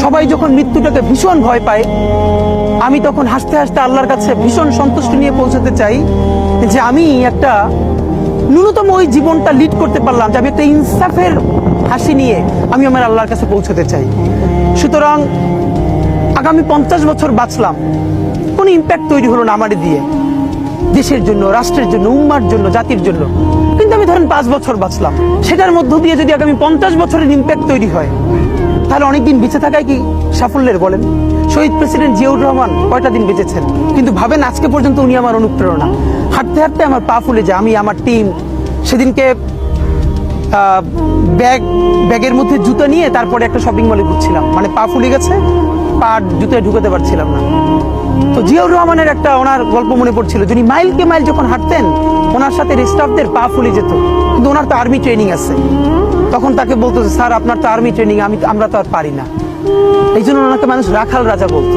সবাই যখন মৃত্যুটাকে ভীষণ ভয় পায়, আমি তখন হাসতে হাসতে আল্লাহর কাছে ভীষণ সন্তুষ্টি নিয়ে পৌঁছাতে চাই যে আমি একটা ন্যূনতম ওই জীবনটা লিড করতে পারলাম, যে আমি একটা ইনসাফের হাসি নিয়ে আমি আমার আল্লাহর কাছে পৌঁছাতে চাই। সুতরাং আগামী 50 বছর বাঁচলাম, কোনো ইম্প্যাক্ট তৈরি হলো না আমার দিয়ে, দেশের জন্য, রাষ্ট্রের জন্য, উম্মার জন্য, জাতির জন্য। কিন্তু আমি ধরেন 5 বছর বাঁচলাম, সেটার মধ্য দিয়ে যদি আগামী 50 বছরের ইম্প্যাক্ট তৈরি হয়, তাহলে অনেকদিন বেঁচে থাকায় কি সাফল্যের বলেন? শহীদ প্রেসিডেন্ট জিয়াউর রহমান কয়টা দিন বেঁচেছেন, কিন্তু ভাবেন আজকে পর্যন্ত উনি আমার অনুপ্রেরণা। হাঁটতে হাঁটতে আমার পা ফুলে যায়। আমি, আমার টিম সেদিনকে ব্যাগের মধ্যে জুতো নিয়ে তারপরে একটা শপিং মলে ঘুরছিলাম, মানে পা ফুলে গেছে, পা জুতোয় ঢুকাতে পারছিলাম না। তো জিয়াউর রহমানের একটা ওনার গল্প মনে পড়ছিল, যিনি মাইলকে মাইল যখন হাঁটতেন, ওনার সাথে স্টাফদের পা ফুলে যেত, কিন্তু ওনার তো আর্মি ট্রেনিং আছে। তখন তাকে বলতো যে স্যার আপনার তো আর্মি ট্রেনিং, আমরা তো আর পারি না। এই জন্য ওনাকে মানুষ রাখাল রাজা বলতো।